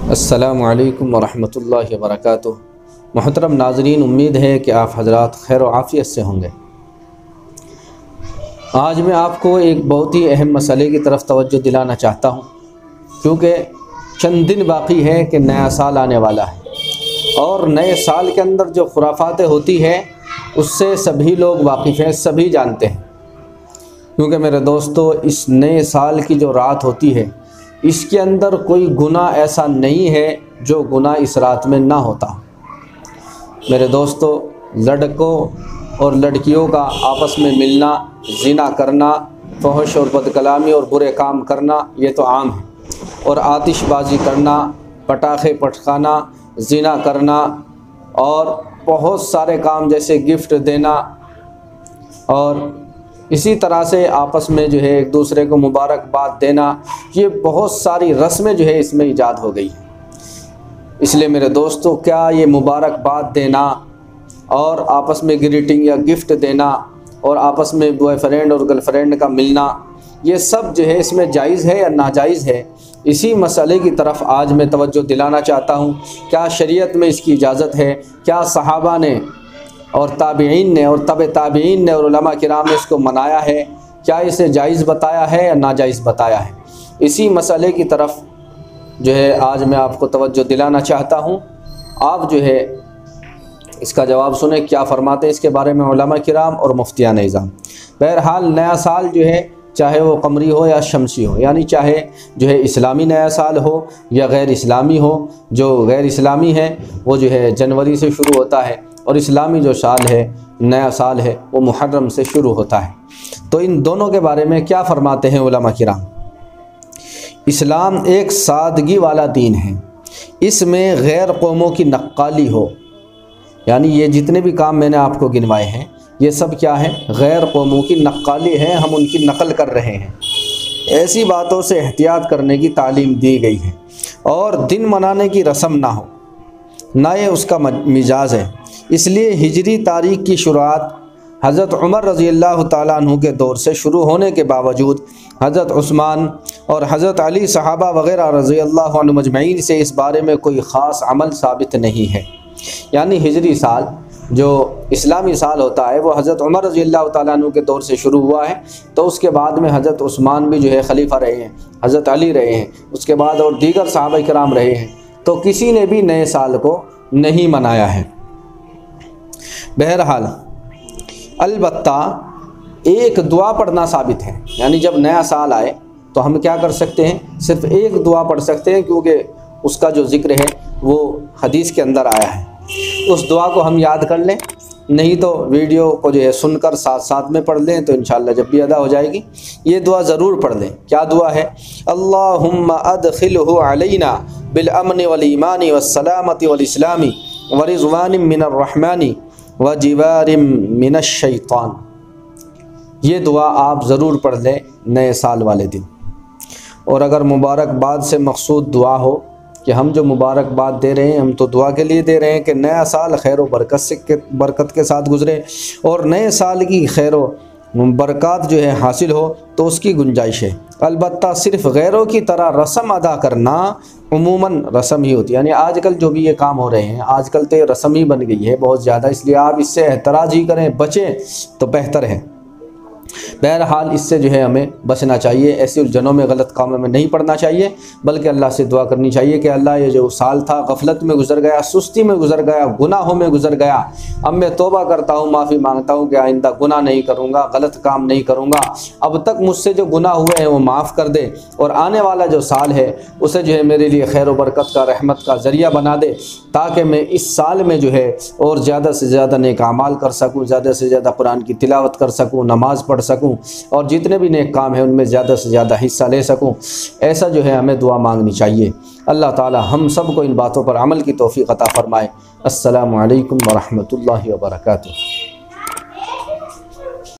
अस्सलामु अलैकुम वरहमतुल्लाहि वबरकातुहू। मोहतरम नाज़रीन, उम्मीद है कि आप हज़रात खैर व आफ़ियत से होंगे। आज मैं आपको एक बहुत ही अहम मसले की तरफ तवज्जो दिलाना चाहता हूँ, क्योंकि चंद दिन बाकी है कि नया साल आने वाला है और नए साल के अंदर जो खुराफातें होती हैं उससे सभी लोग वाकिफ़ हैं, सभी जानते हैं। क्योंकि मेरे दोस्तों, इस नए साल की जो रात होती है इसके अंदर कोई गुनाह ऐसा नहीं है जो गुनाह इस रात में ना होता। मेरे दोस्तों, लड़कों और लड़कियों का आपस में मिलना, ज़िना करना, फहश और बदकलामी और बुरे काम करना ये तो आम है, और आतिशबाजी करना, पटाखे पटकाना, ज़िना करना और बहुत सारे काम जैसे गिफ्ट देना और इसी तरह से आपस में जो है एक दूसरे को मुबारकबाद देना, ये बहुत सारी रस्में जो है इसमें ईजाद हो गई है। इसलिए मेरे दोस्तों, क्या ये मुबारकबाद देना और आपस में ग्रीटिंग या गिफ्ट देना और आपस में बॉयफ्रेंड और गर्लफ्रेंड का मिलना, ये सब जो है इसमें जायज़ है या नाजायज़ है? इसी मसले की तरफ आज मैं तवज्जो दिलाना चाहता हूँ। क्या शरीयत में इसकी इजाज़त है? क्या सहाबा ने और ताबीईन ने और तबे ताबीईन ने और उलमा किराम ने इसको मनाया है? क्या इसे जायज़ बताया है या नाजायज़ बताया है? इसी मसले की तरफ जो है आज मैं आपको तवज्जो दिलाना चाहता हूँ। आप जो है इसका जवाब सुने, क्या फ़रमाते हैं इसके बारे में उलमा किराम और मुफ्तियान निज़ाम। बहरहाल, नया साल जो है चाहे वो कमरी हो या शमसी हो, यानी चाहे जो है इस्लामी नया साल हो या गैर इस्लामी हो। जो गैर इस्लामी है वो जो है जनवरी से शुरू होता है और इस्लामी जो साल है, नया साल है, वो मुहर्रम से शुरू होता है। तो इन दोनों के बारे में क्या फ़रमाते हैं उलमा किराम? इस्लाम एक सादगी वाला दीन है, इसमें गैर कौमों की नक्काली हो, यानी ये जितने भी काम मैंने आपको गिनवाए हैं ये सब क्या है? गैर कौमों की नक्काली है, हम उनकी नकल कर रहे हैं। ऐसी बातों से एहतियात करने की तालीम दी गई है और दिन मनाने की रस्म ना हो, ना ये उसका मिजाज है। इसलिए हिजरी तारीख़ की शुरुआत हज़रत उमर रज़ी अल्लाह ताला अन्हु के दौर से शुरू होने के बावजूद हज़रत उस्मान और हज़रत अली सहाबा वग़ैरह रज़ी अल्लाह अन्हुम अजमईन से इस बारे में कोई ख़ास अमल साबित नहीं है। यानी हिजरी साल जो इस्लामी साल होता है वो हज़रत उमर रज़ी अल्लाह ताला अन्हु के दौर से शुरू हुआ है, तो उसके बाद में हज़रत उस्मान भी जो है खलीफा रहे हैं, हज़रत अली रहे हैं, उसके बाद और दीगर सहाबा किराम रहे हैं, तो किसी ने भी नए साल को नहीं मनाया है। बहरहाल, अलबत्ता एक दुआ पढ़ना साबित है, यानी जब नया साल आए तो हम क्या कर सकते हैं? सिर्फ़ एक दुआ पढ़ सकते हैं, क्योंकि उसका जो ज़िक्र है वो हदीस के अंदर आया है। उस दुआ को हम याद कर लें, नहीं तो वीडियो को जो है सुनकर साथ साथ में पढ़ लें तो इंशाअल्लाह जब भी अदा हो जाएगी। ये दुआ ज़रूर पढ़ लें। क्या दुआ है? अल्लाहुम्मा अदखिलहु अलैना बिल अमन वल ईमानी वस्सलामती वल इस्लामी व रिज़वानिम मिनर रहमानी व जिवारिम मिनश शैतान। ये दुआ आप ज़रूर पढ़ लें नए साल वाले दिन। और अगर मुबारकबाद से मकसूद दुआ हो कि हम जो मुबारकबाद दे रहे हैं हम तो दुआ के लिए दे रहे हैं कि नया साल खैर व बरकत के साथ गुज़रे और नए साल की खैर व बरकत जो है हासिल हो, तो उसकी गुंजाइश है। अलबत्ता सिर्फ़ गैरों की तरह रस्म अदा करना उमूमन रस्म ही होती है, यानी आजकल जो भी ये काम हो रहे हैं आजकल तो ये रस्म ही बन गई है बहुत ज़्यादा, इसलिए आप इससे एतराज़ ही करें, बचें तो बेहतर है। बहरहाल, इससे जो है हमें बचना चाहिए, ऐसे उलझनों में गलत कामों में नहीं पड़ना चाहिए, बल्कि अल्लाह से दुआ करनी चाहिए कि अल्लाह ये जो साल था गफलत में गुजर गया, सुस्ती में गुजर गया, गुनाहों में गुजर गया, अब मैं तौबा करता हूँ, माफ़ी मांगता हूँ कि आइंदा गुनाह नहीं करूँगा, गलत काम नहीं करूँगा, अब तक मुझसे जो गुनाह हुए हैं वो माफ़ कर दे और आने वाला जो साल है उसे जो है मेरे लिए खैर व बरकत का, रहमत का ज़रिया बना दे, ताकि मैं इस साल में जो है और ज़्यादा से ज़्यादा नेक अमाल कर सकूँ, ज़्यादा से ज़्यादा कुरान की तिलावत कर सकूँ, नमाज़ पढ़ सकूँ और जितने भी नेक काम हैं उनमें ज़्यादा से ज़्यादा हिस्सा ले सकूं। ऐसा जो है हमें दुआ मांगनी चाहिए। अल्लाह ताला हम सब को इन बातों पर अमल की तौफीक अता फ़रमाए। अस्सलामु अलैकुम व रहमतुल्लाहि व बरकातुहू।